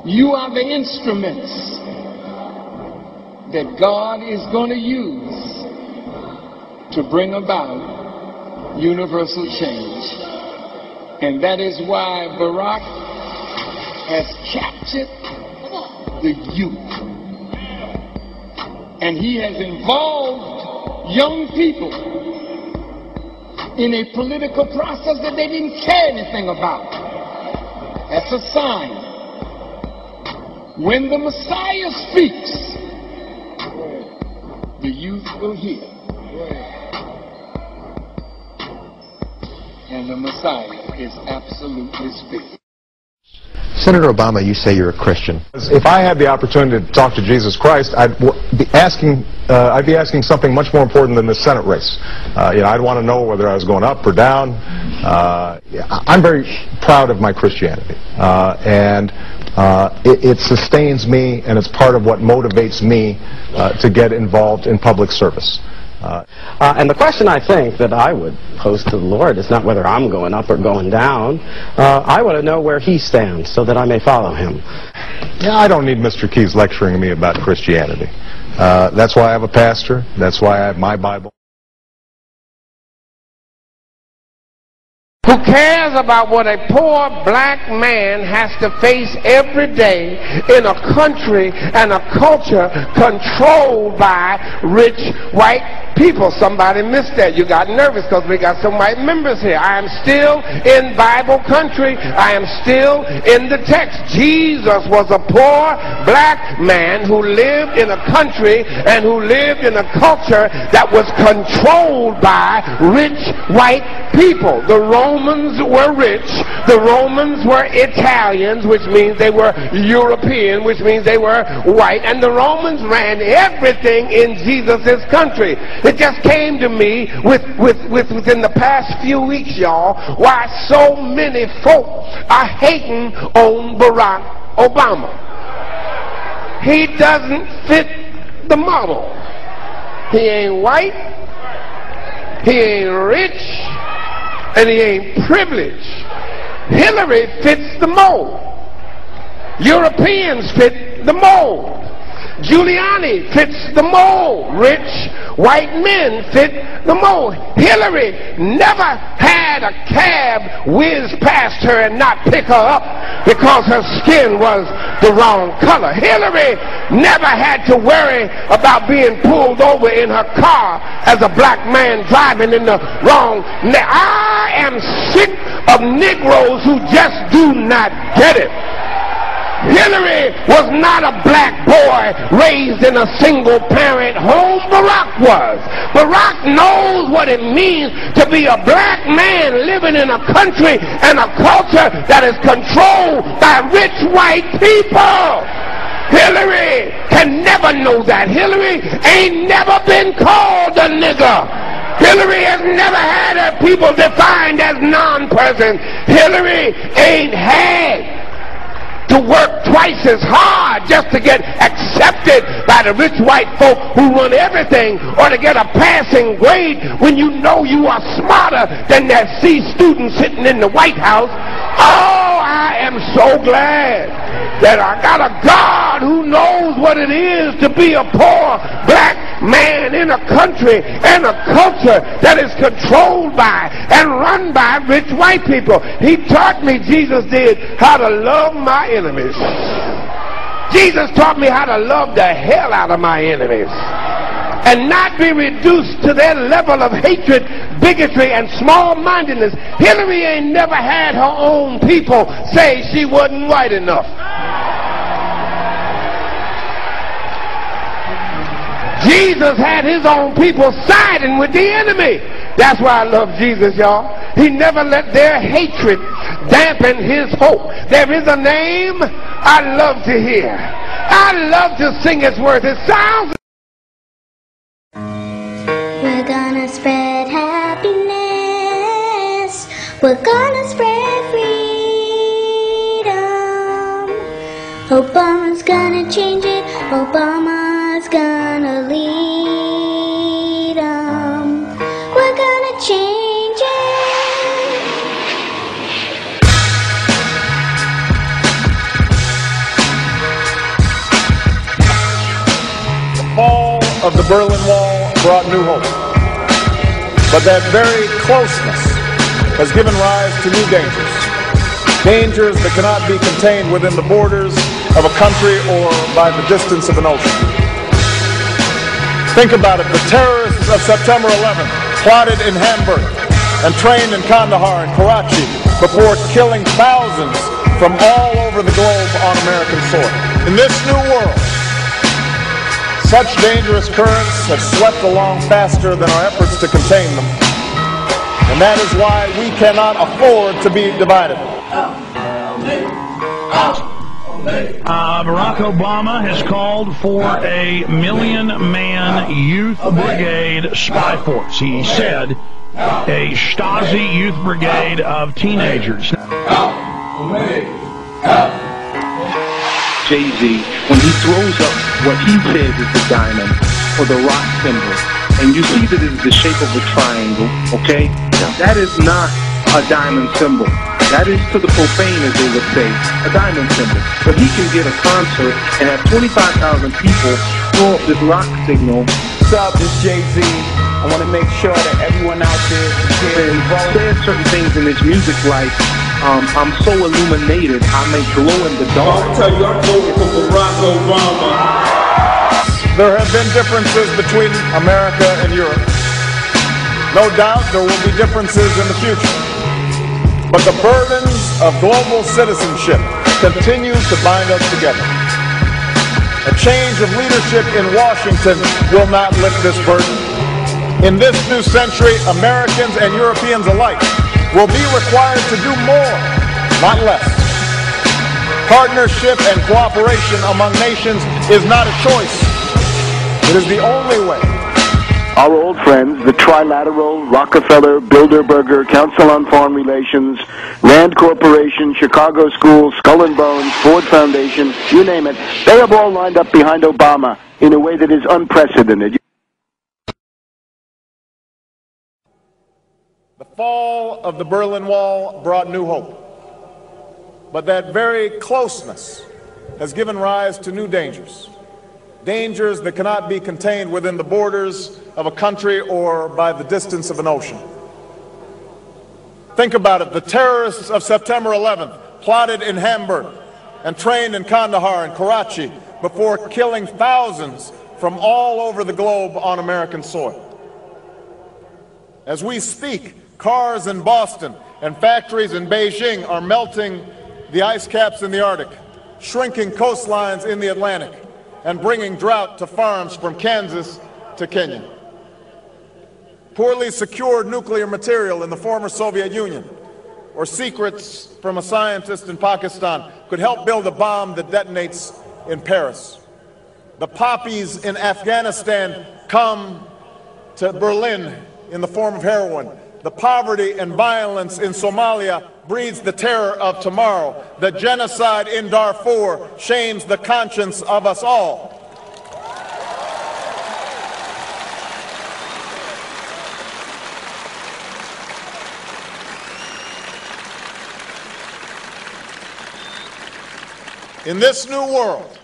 You are the instruments that God is going to use to bring about universal change. And that is why Barak has captured the youth. And he has involved young people in a political process that they didn't care anything about. That's a sign. When the Messiah speaks, the youth will hear. And the Messiah is absolutely speaking. Senator Obama, you say you're a Christian. If I had the opportunity to talk to Jesus Christ, I'd be asking something much more important than the Senate race. I'd want to know whether I was going up or down. I'm very proud of my Christianity, and it sustains me, and it's part of what motivates me to get involved in public service. And the question I think that I would pose to the Lord is not whether I'm going up or going down. I want to know where He stands so that I may follow Him. Yeah, I don't need Mr. Keyes lecturing me about Christianity. That's why I have a pastor. That's why I have my Bible. Who cares about what a poor black man has to face every day in a country and a culture controlled by rich white people? Somebody missed that. You got nervous because we got some white members here. I am still in Bible country. I am still in the text. Jesus was a poor black man who lived in a country and who lived in a culture that was controlled by rich white people. The Romans were rich. The Romans were Italians, which means they were European, which means they were white. And the Romans ran everything in Jesus' country. It just came to me within the past few weeks, y'all, why so many folk are hating on Barack Obama. He doesn't fit the model. He ain't white. He ain't rich. And he ain't privileged. Hillary fits the mold. Europeans fit the mold. Giuliani fits the mold. Rich white men fit the mold. Hillary never had a cab whiz past her and not pick her up because her skin was the wrong color. Hillary never had to worry about being pulled over in her car as a black man driving in the wrong. I am sick of Negroes who just do not get it. Hillary was not a black boy raised in a single-parent home. Barack was. Barack knows what it means to be a black man living in a country and a culture that is controlled by rich white people. Hillary can never know that. Hillary ain't never been called a nigger. Hillary has never had her people defined as non-persons. Hillary ain't had to work twice as hard just to get accepted by the rich white folk who run everything, or to get a passing grade when you know you are smarter than that C student sitting in the White House. Oh, I am so glad that I got a God who knows what it is to be a poor black man in a country and a culture that is controlled by and run by rich white people. He taught me, Jesus did, how to love my enemies. Jesus taught me how to love the hell out of my enemies and not be reduced to their level of hatred, bigotry, and small-mindedness. Hillary ain't never had her own people say she wasn't white enough. Jesus had his own people siding with the enemy. That's why I love Jesus, y'all. He never let their hatred dampen his hope. There is a name I love to hear. I love to sing its words. It sounds... We're gonna spread happiness. We're gonna spread freedom. Obama's gonna change it. Obama's gonna lead 'em. We're gonna change it. of the Berlin Wall brought new hope, but that very closeness has given rise to new dangers. Dangers that cannot be contained within the borders of a country or by the distance of an ocean. Think about it. The terrorists of September 11th plotted in Hamburg and trained in Kandahar and Karachi before killing thousands from all over the globe on American soil. In this new world, such dangerous currents have swept along faster than our efforts to contain them. And that is why we cannot afford to be divided. Barack Obama has called for a 1 million-man youth brigade spy force. He said a Stasi youth brigade of teenagers. Jay-Z, when he throws up what he says is the diamond or the rock symbol, and you see that it is the shape of a triangle, okay? That is not a diamond symbol. That is, to the profane, as they would say, a diamond symbol. But he can get a concert and have 25,000 people throw up this rock signal. What's up, this Jay-Z. I want to make sure that everyone out there says certain things in his music like, I'm so illuminated, I may glow in the dark. I'll tell you, I'm voting for Barack Obama. There have been differences between America and Europe. No doubt there will be differences in the future. But the burdens of global citizenship continue to bind us together. A change of leadership in Washington will not lift this burden. In this new century, Americans and Europeans alike will be required to do more, not less. Partnership and cooperation among nations is not a choice. It is the only way. Our old friends, the Trilateral, Rockefeller, Bilderberger, Council on Foreign Relations, Rand Corporation, Chicago Schools, Skull and Bones, Ford Foundation, you name it, they have all lined up behind Obama in a way that is unprecedented. The fall of the Berlin Wall brought new hope, but that very closeness has given rise to new dangers. Dangers that cannot be contained within the borders of a country or by the distance of an ocean. Think about it. The terrorists of September 11th plotted in Hamburg and trained in Kandahar and Karachi before killing thousands from all over the globe on American soil. As we speak, cars in Boston and factories in Beijing are melting the ice caps in the Arctic, shrinking coastlines in the Atlantic, and bringing drought to farms from Kansas to Kenya. Poorly secured nuclear material in the former Soviet Union, or secrets from a scientist in Pakistan, could help build a bomb that detonates in Paris. The poppies in Afghanistan come to Berlin in the form of heroin. The poverty and violence in Somalia breeds the terror of tomorrow. The genocide in Darfur shames the conscience of us all. In this new world,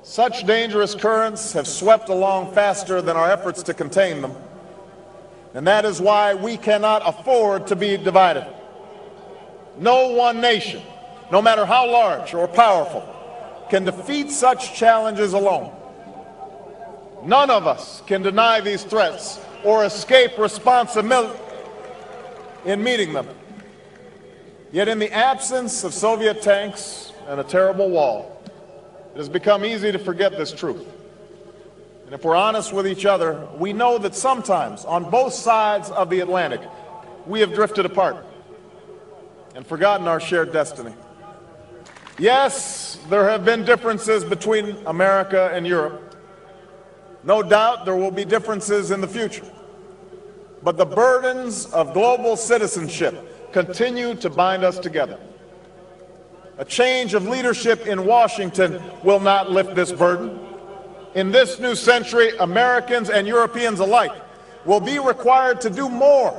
such dangerous currents have swept along faster than our efforts to contain them. And that is why we cannot afford to be divided. No one nation, no matter how large or powerful, can defeat such challenges alone. None of us can deny these threats or escape responsibility in meeting them. Yet in the absence of Soviet tanks and a terrible wall, it has become easy to forget this truth. And if we're honest with each other, we know that sometimes, on both sides of the Atlantic, we have drifted apart and forgotten our shared destiny. Yes, there have been differences between America and Europe. No doubt there will be differences in the future. But the burdens of global citizenship continue to bind us together. A change of leadership in Washington will not lift this burden. In this new century, Americans and Europeans alike will be required to do more,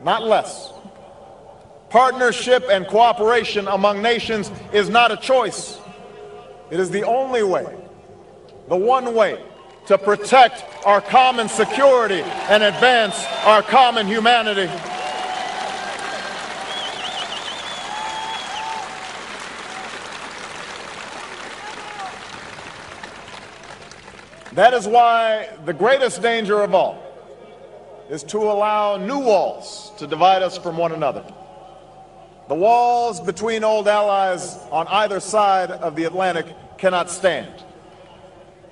not less. Partnership and cooperation among nations is not a choice. It is the only way, the one way, to protect our common security and advance our common humanity. That is why the greatest danger of all is to allow new walls to divide us from one another. The walls between old allies on either side of the Atlantic cannot stand.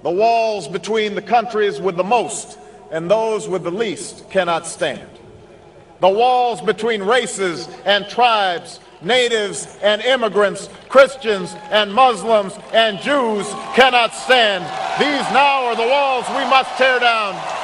The walls between the countries with the most and those with the least cannot stand. The walls between races and tribes, natives and immigrants, Christians and Muslims and Jews cannot stand. These now are the walls we must tear down.